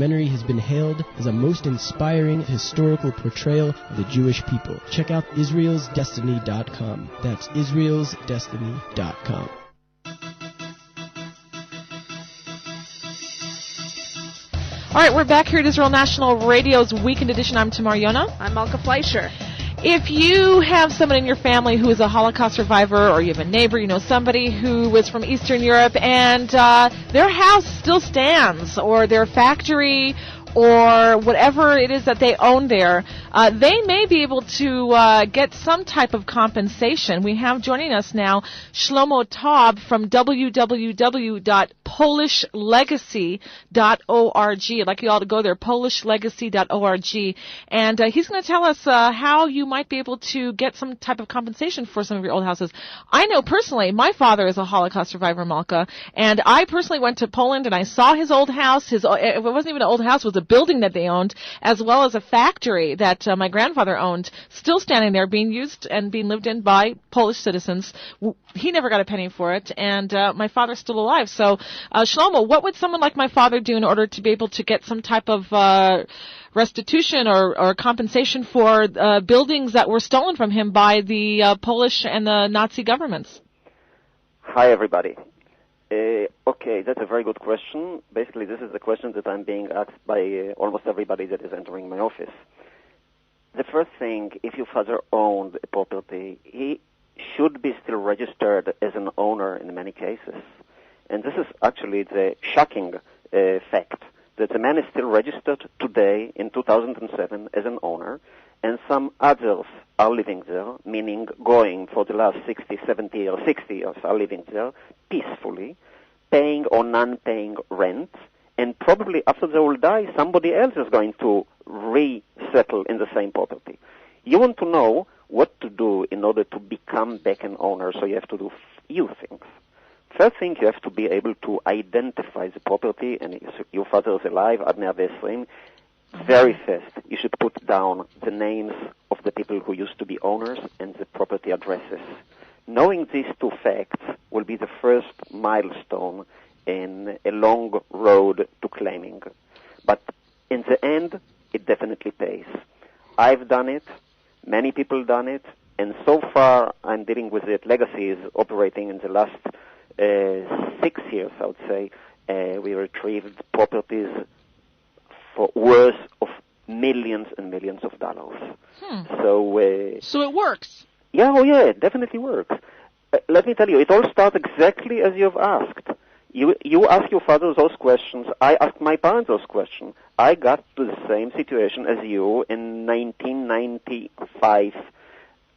documentary has been hailed as a most inspiring historical portrayal of the Jewish people. Check out israelsdestiny.com. That's israelsdestiny.com. All right, we're back here at Israel National Radio's Weekend Edition. I'm Tamar Yona. I'm Malka Fleischer. If you have someone in your family who is a Holocaust survivor, or you have a neighbor, you know somebody who was from Eastern Europe, and their house still stands, or their factory, or whatever it is that they own there, they may be able to get some type of compensation. We have joining us now Shlomo Taub from www.polishlegacy.org. I'd like you all to go there, polishlegacy.org. And he's going to tell us how you might be able to get some type of compensation for some of your old houses. I know personally, my father is a Holocaust survivor, Malka, and I personally went to Poland and I saw his old house. It wasn't even an old house, it was a building that they owned, as well as a factory that my grandfather owned, still standing there, being used and being lived in by Polish citizens. He never got a penny for it, and my father's still alive. So, Shlomo, what would someone like my father do in order to be able to get some type of restitution or compensation for buildings that were stolen from him by the Polish and the Nazi governments? Hi, everybody. Okay, that's a very good question. Basically, this is the question that I'm being asked by almost everybody that is entering my office. The first thing, if your father owned a property, he should be still registered as an owner in many cases. And this is actually the shocking fact, that the man is still registered today in 2007 as an owner, and some others are living there, meaning going for the last 60 years are living there peacefully, paying or non-paying rent, and probably after they will die, somebody else is going to resettle in the same property. You want to know what to do in order to become back an owner, so you have to do few things. First thing, you have to be able to identify the property, and if your father is alive, Adner Vesrim, very fast, you should put down the names of the people who used to be owners and the property addresses. Knowing these two facts will be the first milestone in a long road to claiming. But in the end, it definitely pays. I've done it, many people done it, and so far I'm dealing with it. Legacy is operating in the last 6 years, I would say. We retrieved properties for worth of millions and millions of dollars. So it works. Yeah, it definitely works. Let me tell you, it all starts exactly as you've asked. You ask your father those questions. I asked my parents those questions. I got to the same situation as you in 1995,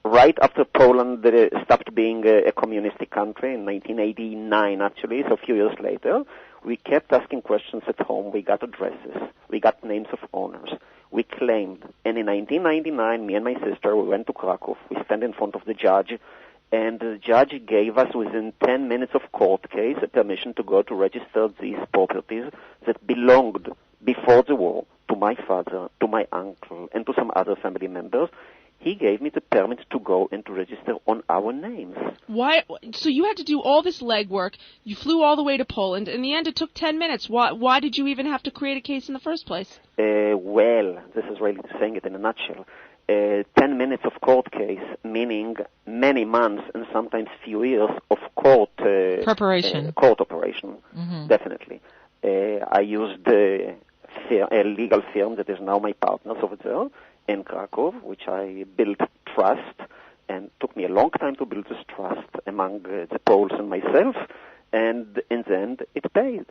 right after Poland stopped being a communistic country, in 1989 actually, so a few years later. We kept asking questions at home. We got addresses. We got names of owners. We claimed. And in 1999, me and my sister, we went to Krakow. We stand in front of the judge. And the judge gave us, within 10 minutes of court case, a permission to go to register these properties that belonged before the war to my father, to my uncle, and to some other family members. He gave me the permit to go and to register on our names. Why? So you had to do all this legwork. You flew all the way to Poland. In the end, it took 10 minutes. Why did you even have to create a case in the first place? Well, this is really saying it in a nutshell. 10 minutes of court case, meaning many months and sometimes few years of court preparation. Court operation, definitely. I used a legal firm that is now my partners over there in Krakow, which I built trust, and took me a long time to build this trust among the Poles and myself, and in the end, it paid.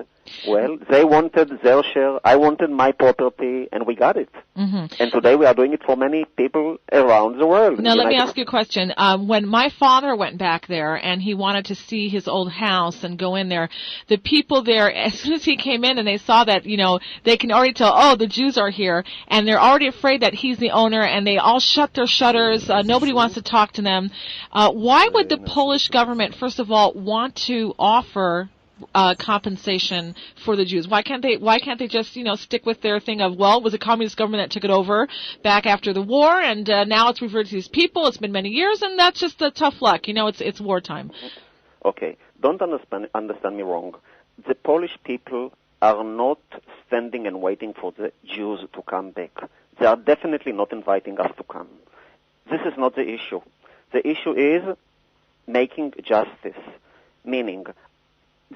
Well, they wanted their share, I wanted my property, and we got it. And today we are doing it for many people around the world. Now, let me ask you a question. When my father went back there and he wanted to see his old house and go in there, the people there, as soon as he came in and they saw that, they can already tell, oh, the Jews are here, and they're already afraid that he's the owner, and they all shut their shutters. Nobody wants to talk to them. Why would the Polish government, first of all, want to offer compensation for the Jews? Why can't they just stick with their thing of, well, it was a communist government that took it over back after the war, and now it's reverted to these people. It's been many years, and that's just the tough luck. It's wartime. Okay, don't understand me wrong. The Polish people are not standing and waiting for the Jews to come back. They are definitely not inviting us to come. This is not the issue. The issue is making justice, meaning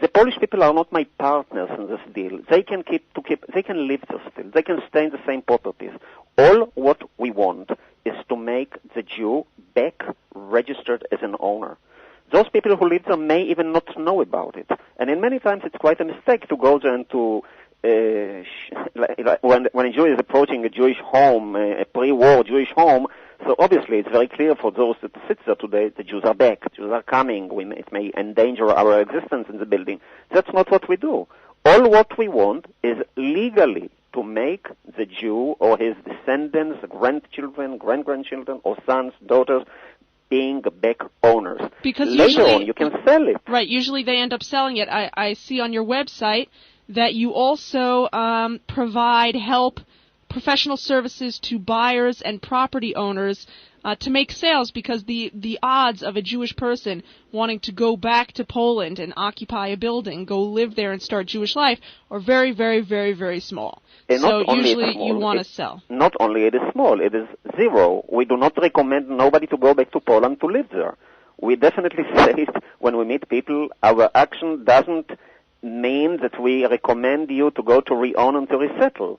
the Polish people are not my partners in this deal. They can they can live there still. They can stay in the same properties. All what we want is to make the Jew back registered as an owner. Those people who live there may even not know about it. And in many times it's quite a mistake to go there and to, when a Jew is approaching a Jewish home, a pre-war Jewish home, so obviously it's very clear for those that sit there today, the Jews are back, Jews are coming, it may endanger our existence in the building. That's not what we do. All what we want is legally to make the Jew or his descendants, grandchildren, great-grandchildren, or sons, daughters, being back owners. Because later on you can sell it. Right, usually they end up selling it. I see on your website that you also provide help, professional services to buyers and property owners to make sales, because the odds of a Jewish person wanting to go back to Poland and occupy a building, go live there and start Jewish life, are very, very, very, very small. So usually you want to sell. Not only it is small, it is zero. We do not recommend nobody to go back to Poland to live there. We definitely say it when we meet people. Our action doesn't mean that we recommend you to go to re-own and to resettle.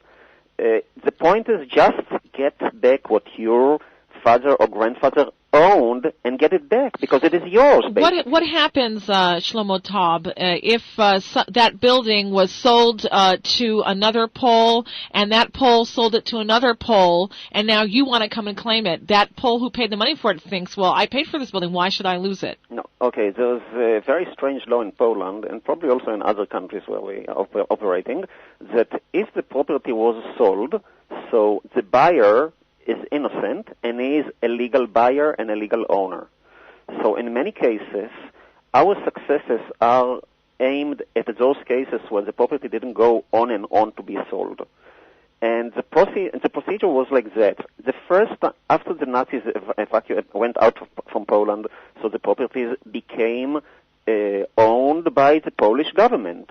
The point is just get back what your father or grandfather owned and get it back, because it is yours. What happens, Shlomo Taub, if that building was sold to another Pole, and that Pole sold it to another Pole, and now you want to come and claim it? That Pole who paid the money for it thinks, well, I paid for this building, why should I lose it? No. Okay, there's a very strange law in Poland, and probably also in other countries where we are operating, that if the property was sold, so the buyer is innocent and is a legal buyer and a legal owner. So in many cases, our successes are aimed at those cases where the property didn't go on and on to be sold. And the procedure was like that. The first, after the Nazis went out from Poland, so the properties became owned by the Polish government.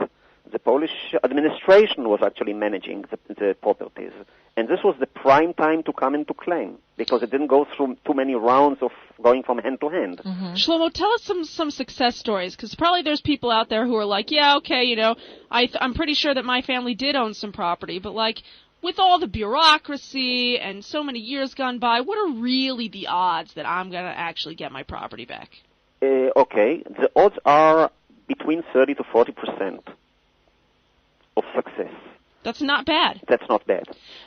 The Polish administration was actually managing the properties. And this was the prime time to come into claim, because it didn't go through too many rounds of going from hand to hand. Mm-hmm. Shlomo, tell us some success stories, because probably there's people out there who are like, yeah, okay, I'm pretty sure that my family did own some property, but with all the bureaucracy and so many years gone by, what are really the odds that I'm going to actually get my property back? Okay, the odds are between 30 to 40% of success. That's not bad. That's not bad.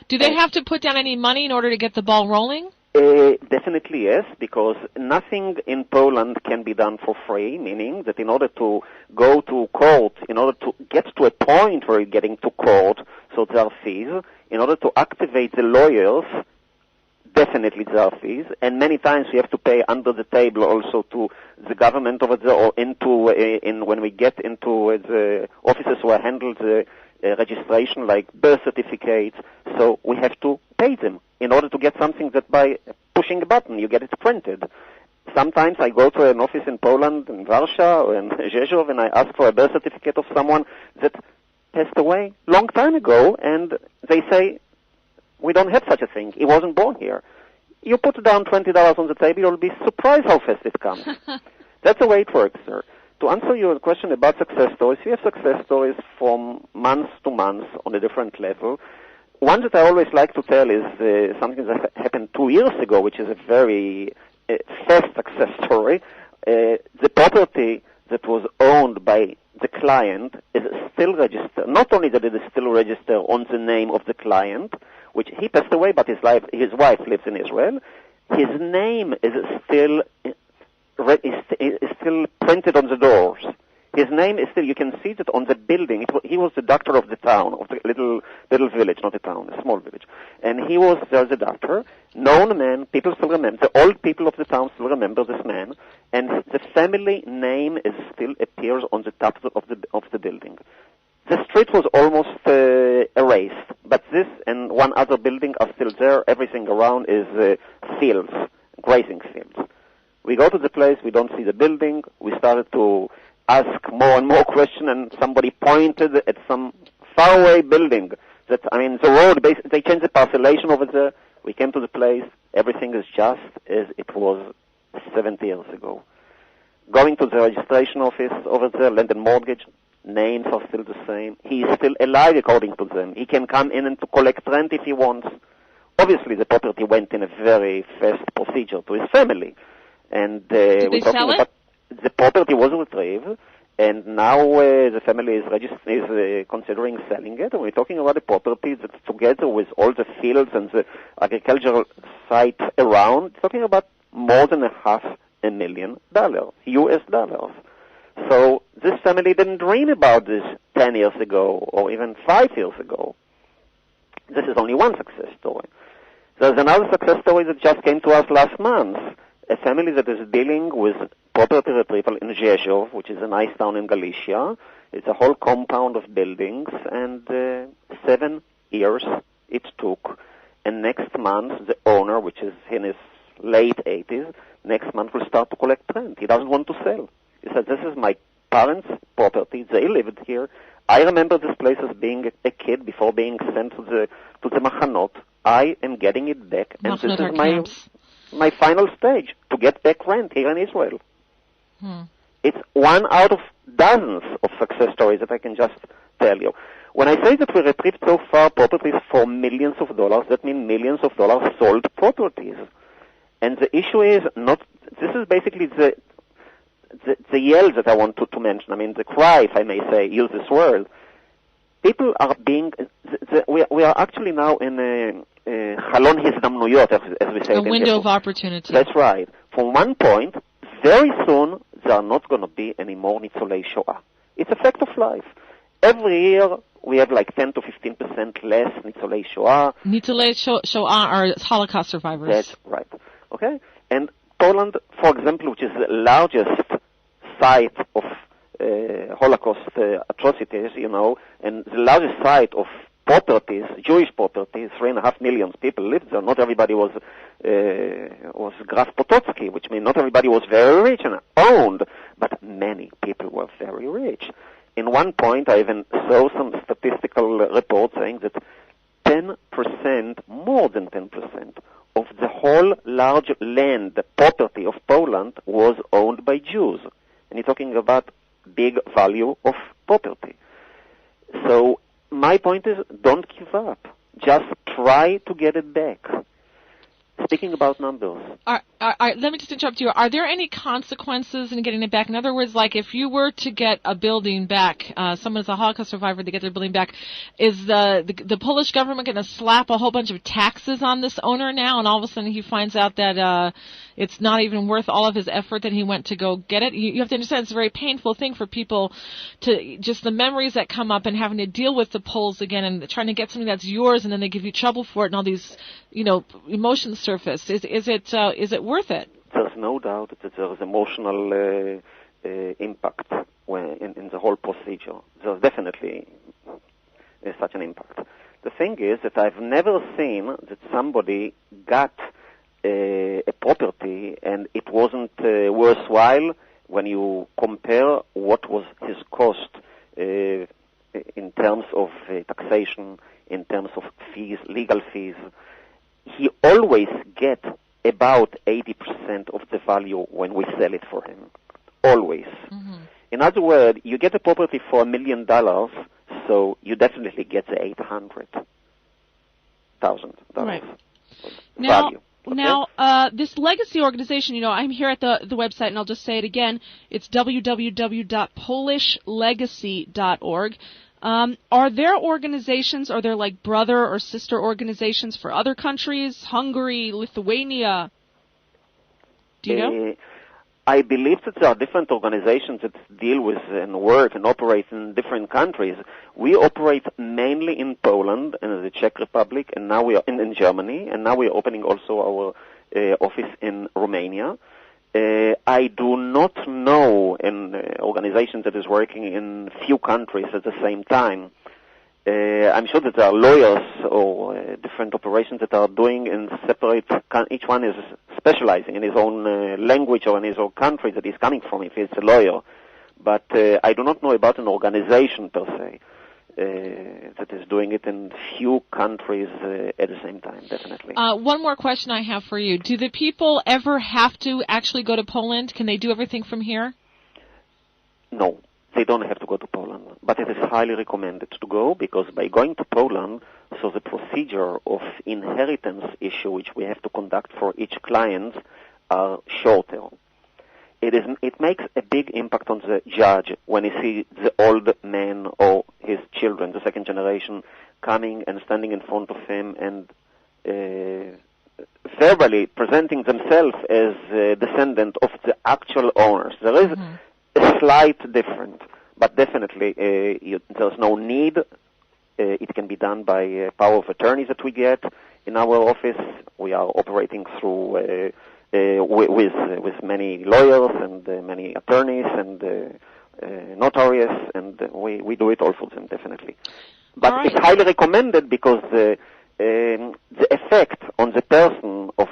Do they have to put down any money in order to get the ball rolling? Definitely yes, because nothing in Poland can be done for free, meaning that in order to go to court, in order to get to a point where you're getting to court, so there are fees. In order to activate the lawyers, definitely there are fees, and many times we have to pay under the table also to the government over there, or when we get into the offices who handle the registration, like birth certificates, so we have to pay them in order to get something that by pushing a button you get it printed. Sometimes I go to an office in Poland, in Warsaw or in Rzeszów, and I ask for a birth certificate of someone that passed away long time ago, and they say, we don't have such a thing. He wasn't born here. You put down $20 on the table, you'll be surprised how fast it comes. That's the way it works, sir. To answer your question about success stories, we have success stories from month to month on a different level. One that I always like to tell is something that happened 2 years ago, which is a very fast success story. The property that was owned by the client is still registered. Not only that it is still registered on the name of the client, which he passed away, but his wife lives in Israel. His name is still printed on the doors. His name is still, you can see that on the building. He was the doctor of the town, of the little village, not a town, a small village. And he was there, the doctor, known man, people still remember, the old people of the town still remember this man, and the family name still appears on the top of the building. The street was almost erased, but this and one other building are still there. Everything around is fields, grazing fields. We go to the place, we don't see the building. We started to ask more and more questions, and somebody pointed at some faraway building. The road, they changed the parcelation over there. We came to the place. Everything is just as it was 70 years ago. Going to the registration office over there, land and mortgage, names are still the same. He is still alive according to them. He can come in and to collect rent if he wants. Obviously, the property went in a very fast procedure to his family. And did they sell it? The property was retrieved, and now the family is considering selling it. And we're talking about a property that, together with all the fields and the agricultural site around, talking about more than $500,000 US. So this family didn't dream about this 10 years ago or even 5 years ago. This is only one success story. There's another success story that just came to us last month. A family that is dealing with property retrieval in Rzeszów, which is a nice town in Galicia. It's a whole compound of buildings, and 7 years it took. And next month, the owner, which is in his late 80s, next month will start to collect rent. He doesn't want to sell. He said, this is my parents' property. They lived here. I remember this place as being a kid before being sent to the Machanot. I am getting it back, and this is my final stage, to get back rent here in Israel. It's one out of dozens of success stories that I can just tell you. When I say that we retrieved so far properties for millions of dollars, that means millions of dollars sold properties. And the issue is not, this is basically the yell that I want to mention. I mean, the cry, if I may say, use this word. People are being, we are actually now in a chalon הזדמנויות, as we say. A window of opportunity. That's right. From one point, very soon, there are not going to be any more ניצולי שואה. It's a fact of life. Every year, we have like 10 to 15% less ניצולי שואה. ניצולי שואה are Holocaust survivors. That's right. Okay? And Poland, for example, which is the largest site of Holocaust atrocities, and the largest site of properties, Jewish properties, 3.5 million people lived there. Not everybody was Graf Potocki, which means not everybody was very rich and owned, but many people were very rich. In one point, I even saw some statistical reports saying that 10%, more than 10%, of the whole large land, property of Poland was owned by Jews. And you're talking about big value of property. So my point is, don't give up. Just try to get it back. Speaking about numbers. Let me just interrupt you. Are there any consequences in getting it back? In other words, like if you were to get a building back, someone is a Holocaust survivor, they get their building back, is the Polish government going to slap a whole bunch of taxes on this owner now, and all of a sudden he finds out that it's not even worth all of his effort that he went to go get it? You have to understand it's a very painful thing for people to, just the memories that come up and having to deal with the Poles again and trying to get something that's yours, and then they give you trouble for it and all these, emotions surface. Is it worth it? There's no doubt that there is emotional impact in the whole procedure. There's definitely such an impact. The thing is that I've never seen that somebody got a property and it wasn't worthwhile when you compare what was his cost in terms of taxation, in terms of fees, legal fees. He always gets about 80% of the value when we sell it for him. Always. Mm-hmm. In other words, you get a property for $1 million, so you definitely get the $800,000 right. value. Okay? Now, this legacy organization, I'm here at the website, and I'll just say it again. It's www.polishlegacy.org. Are there organizations, are there like brother or sister organizations for other countries, Hungary, Lithuania? Do you know? I believe that there are different organizations that deal with and work and operate in different countries. We operate mainly in Poland and the Czech Republic, and now we are in Germany, and now we are opening also our office in Romania. I do not know an organization that is working in few countries at the same time. I'm sure that there are lawyers or different operations that are doing in separate, each one is specializing in his own language or in his own country that he's coming from if he's a lawyer. But I do not know about an organization per se. that is doing it in few countries at the same time, definitely. One more question I have for you. Do the people ever have to actually go to Poland? Can they do everything from here? No, they don't have to go to Poland, but it is highly recommended to go, because by going to Poland, so the procedure of inheritance issue which we have to conduct for each client are shorter. It makes a big impact on the judge when he sees the old man or his children, the second generation, coming and standing in front of him and verbally presenting themselves as a descendant of the actual owners. There is a slight difference, but definitely there's no need. It can be done by power of attorney that we get in our office. We are operating through with many lawyers and many attorneys and notarians, and we do it all for them, definitely. But right. It's highly recommended because the effect on the person of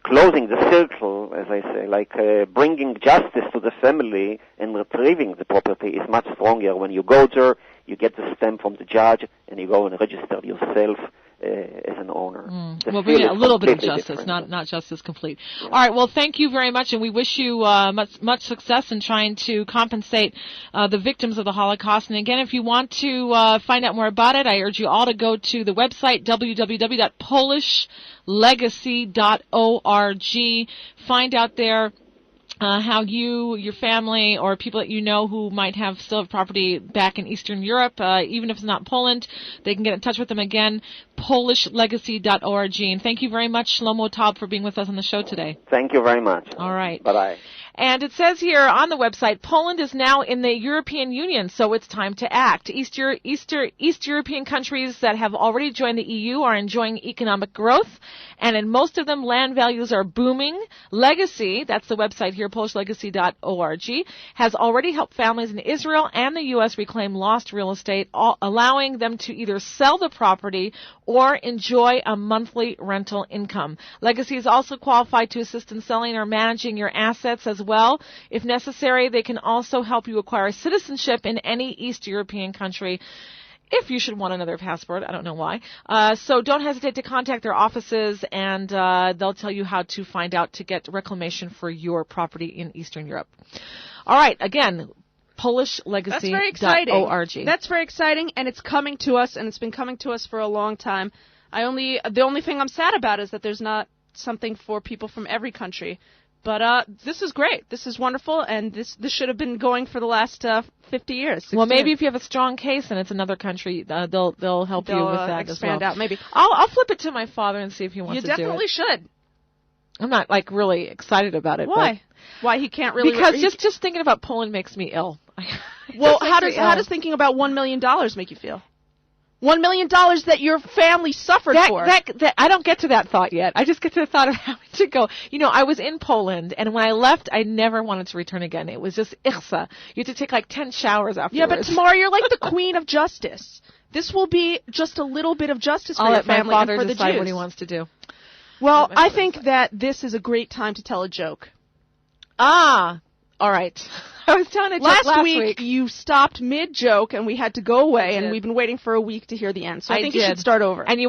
closing the circle, as I say, like bringing justice to the family and retrieving the property is much stronger when you go there, you get the stamp from the judge, and you go and register yourself as an owner. Well, bring a little bit of justice, not justice complete. Yeah. All right. Well, thank you very much, and we wish you much success in trying to compensate the victims of the Holocaust. And again, if you want to find out more about it, I urge you all to go to the website www.polishlegacy.org. Find out there how you, your family, or people that you know who might have still have property back in Eastern Europe, even if it's not Poland, they can get in touch with them again, polishlegacy.org. And thank you very much, Shlomo Taub, for being with us on the show today. Thank you very much. All right. Bye-bye. And it says here on the website, Poland is now in the European Union, so it's time to act. East European countries that have already joined the EU are enjoying economic growth, and in most of them, land values are booming. Legacy, that's the website here, polishlegacy.org, has already helped families in Israel and the U.S. reclaim lost real estate, allowing them to either sell the property or enjoy a monthly rental income. Legacy is also qualified to assist in selling or managing your assets as well. If necessary, they can also help you acquire citizenship in any East European country if you should want another passport. I don't know why. So don't hesitate to contact their offices, and they'll tell you how to find out to get reclamation for your property in Eastern Europe. All right, again, polishlegacy.org. That's very exciting. That's very exciting, and it's coming to us, and it's been coming to us for a long time. The only thing I'm sad about is that there's not something for people from every country. But this is great. This is wonderful, and this should have been going for the last 50 years. 60 well, maybe years. if you have a strong case and it's another country, they'll help you with that as well. Expand out, maybe. I'll flip it to my father and see if he wants to do it. You definitely should. I'm not really excited about it. Why? Why he can't really? Because just thinking about Poland makes me ill. Well, how does thinking about $1 million make you feel? $1 million that your family suffered for. I don't get to that thought yet. I just get to the thought of having to go. You know, I was in Poland, and when I left, I never wanted to return again. It was just ichsa. You had to take like 10 showers afterwards. Yeah, but Tamara, you're like the queen of justice. This will be just a little bit of justice for your family and for the Jews. I'll let my father decide what he wants to do. Well, I think that this is a great time to tell a joke. Ah, all right. I was telling a joke last week. You stopped mid-joke, and we had to go away, and we've been waiting for a week to hear the end. So I think you should start over. And you